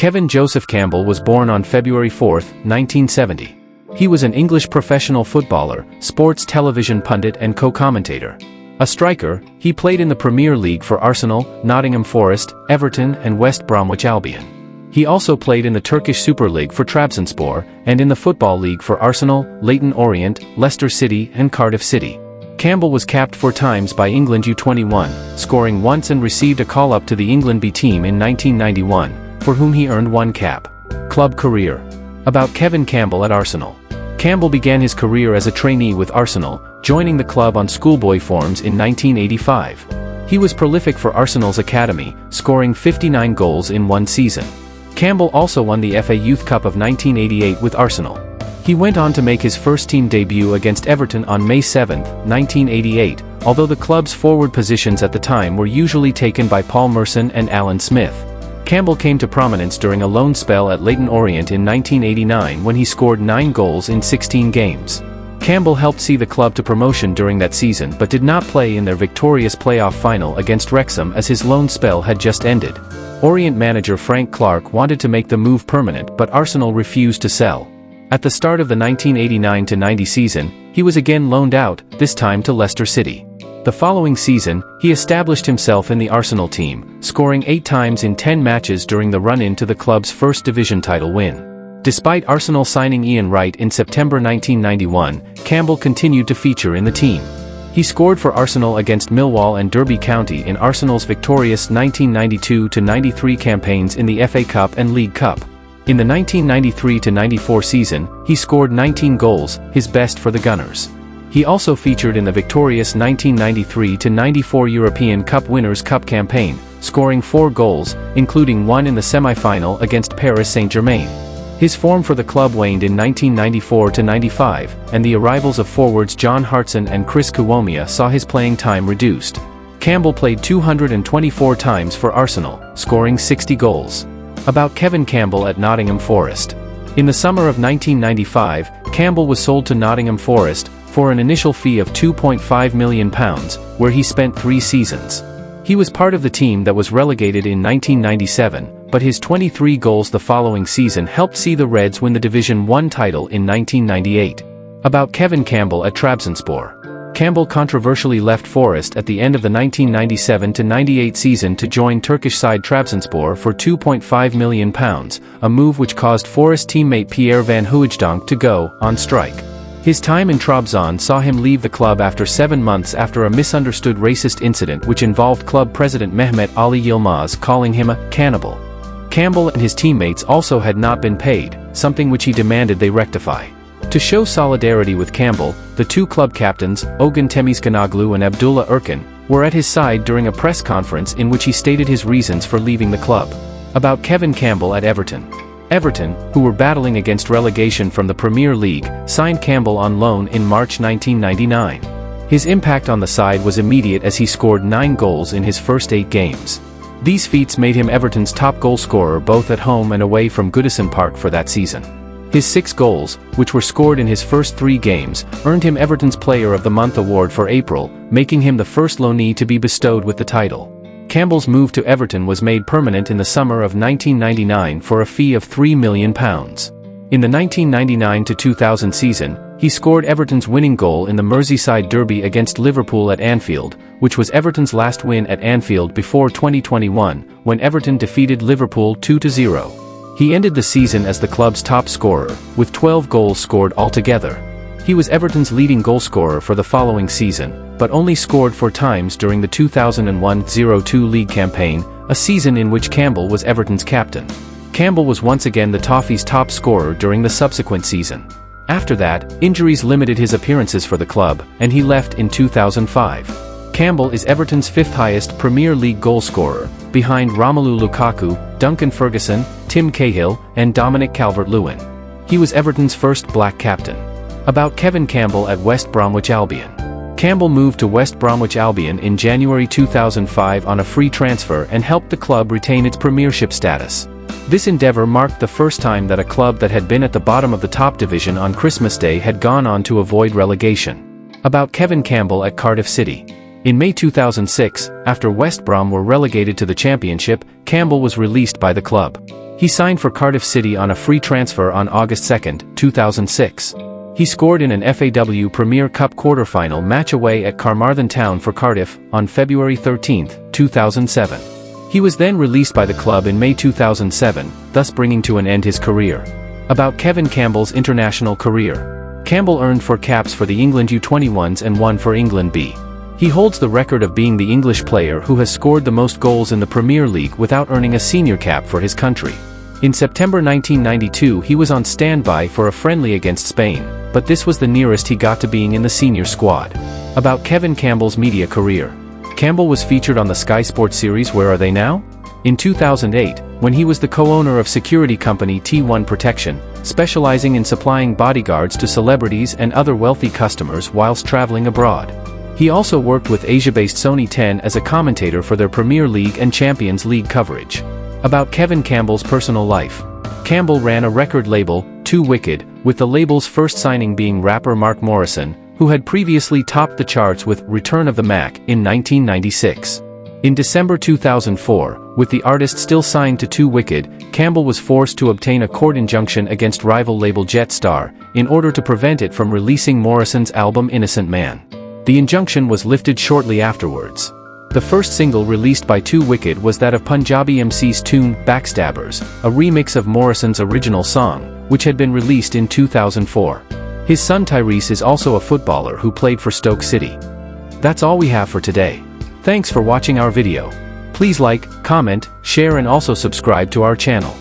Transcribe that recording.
Kevin Joseph Campbell was born on February 4, 1970. He was an English professional footballer, sports television pundit and co-commentator. A striker, he played in the Premier League for Arsenal, Nottingham Forest, Everton and West Bromwich Albion. He also played in the Turkish Super League for Trabzonspor, and in the Football League for Arsenal, Leyton Orient, Leicester City and Cardiff City. Campbell was capped 4 times by England U21, scoring once and received a call-up to the England B team in 1991, for whom he earned 1 cap. Club career. About Kevin Campbell at Arsenal. Campbell began his career as a trainee with Arsenal, joining the club on schoolboy forms in 1985. He was prolific for Arsenal's academy, scoring 59 goals in 1 season. Campbell also won the FA Youth Cup of 1988 with Arsenal. He went on to make his first team debut against Everton on May 7, 1988, although the club's forward positions at the time were usually taken by Paul Merson and Alan Smith. Campbell came to prominence during a loan spell at Leyton Orient in 1989 when he scored 9 goals in 16 games. Campbell helped see the club to promotion during that season but did not play in their victorious playoff final against Wrexham as his loan spell had just ended. Orient manager Frank Clark wanted to make the move permanent but Arsenal refused to sell. At the start of the 1989-90 season, he was again loaned out, this time to Leicester City. The following season, he established himself in the Arsenal team, scoring 8 times in 10 matches during the run-in to the club's first division title win. Despite Arsenal signing Ian Wright in September 1991, Campbell continued to feature in the team. He scored for Arsenal against Millwall and Derby County in Arsenal's victorious 1992-93 campaigns in the FA Cup and League Cup. In the 1993-94 season, he scored 19 goals, his best for the Gunners. He also featured in the victorious 1993-94 European Cup Winners' Cup campaign, scoring 4 goals, including 1 in the semi-final against Paris Saint-Germain. His form for the club waned in 1994-95, and the arrivals of forwards John Hartson and Chris Kiwomia saw his playing time reduced. Campbell played 224 times for Arsenal, scoring 60 goals. About Kevin Campbell at Nottingham Forest. In the summer of 1995, Campbell was sold to Nottingham Forest for an initial fee of £2.5 million, where he spent 3 seasons. He was part of the team that was relegated in 1997, but his 23 goals the following season helped see the Reds win the Division 1 title in 1998. About Kevin Campbell at Trabzonspor. Campbell controversially left Forest at the end of the 1997-98 season to join Turkish side Trabzonspor for £2.5 million, a move which caused Forest teammate Pierre van Hooijdonk to go on strike. His time in Trabzon saw him leave the club after 7 months after a misunderstood racist incident which involved club president Mehmet Ali Yilmaz calling him a cannibal. Campbell and his teammates also had not been paid, something which he demanded they rectify. To show solidarity with Campbell, the 2 club captains, Ogun Temizkanoglu and Abdullah Erkin, were at his side during a press conference in which he stated his reasons for leaving the club. About Kevin Campbell at Everton. Everton, who were battling against relegation from the Premier League, signed Campbell on loan in March 1999. His impact on the side was immediate as he scored 9 goals in his first 8 games. These feats made him Everton's top goalscorer both at home and away from Goodison Park for that season. His 6 goals, which were scored in his first 3 games, earned him Everton's Player of the Month award for April, making him the first loanee to be bestowed with the title. Campbell's move to Everton was made permanent in the summer of 1999 for a fee of £3 million. In the 1999-2000 season, he scored Everton's winning goal in the Merseyside derby against Liverpool at Anfield, which was Everton's last win at Anfield before 2021, when Everton defeated Liverpool 2-0. He ended the season as the club's top scorer, with 12 goals scored altogether. He was Everton's leading goalscorer for the following season, but only scored 4 times during the 2001-02 league campaign, a season in which Campbell was Everton's captain. Campbell was once again the Toffees' top scorer during the subsequent season. After that, injuries limited his appearances for the club, and he left in 2005. Campbell is Everton's 5th highest Premier League goalscorer, behind Romelu Lukaku, Duncan Ferguson, Tim Cahill, and Dominic Calvert-Lewin. He was Everton's first black captain. About Kevin Campbell at West Bromwich Albion. Campbell moved to West Bromwich Albion in January 2005 on a free transfer and helped the club retain its premiership status. This endeavor marked the first time that a club that had been at the bottom of the top division on Christmas Day had gone on to avoid relegation. About Kevin Campbell at Cardiff City. In May 2006, after West Brom were relegated to the Championship, Campbell was released by the club. He signed for Cardiff City on a free transfer on August 2, 2006. He scored in an FAW Premier Cup quarter-final match away at Carmarthen Town for Cardiff on February 13, 2007. He was then released by the club in May 2007, thus bringing to an end his career. About Kevin Campbell's international career. Campbell earned 4 caps for the England U21s and 1 for England B. He holds the record of being the English player who has scored the most goals in the Premier League without earning a senior cap for his country. In September 1992 he was on standby for a friendly against Spain, but this was the nearest he got to being in the senior squad. About Kevin Campbell's media career. Campbell was featured on the Sky Sports series Where Are They Now? In 2008, when he was the co-owner of security company T1 Protection, specializing in supplying bodyguards to celebrities and other wealthy customers whilst traveling abroad. He also worked with Asia-based Sony 10 as a commentator for their Premier League and Champions League coverage. About Kevin Campbell's personal life. Campbell ran a record label, 2 Wicked, with the label's first signing being rapper Mark Morrison, who had previously topped the charts with Return of the Mac in 1996. In December 2004, with the artist still signed to 2 Wicked, Campbell was forced to obtain a court injunction against rival label Jetstar, in order to prevent it from releasing Morrison's album Innocent Man. The injunction was lifted shortly afterwards. The first single released by 2 Wicked was that of Punjabi MC's tune, Backstabbers, a remix of Morrison's original song, which had been released in 2004. His son Tyrese is also a footballer who played for Stoke City. That's all we have for today. Thanks for watching our video. Please like, comment, share and also subscribe to our channel.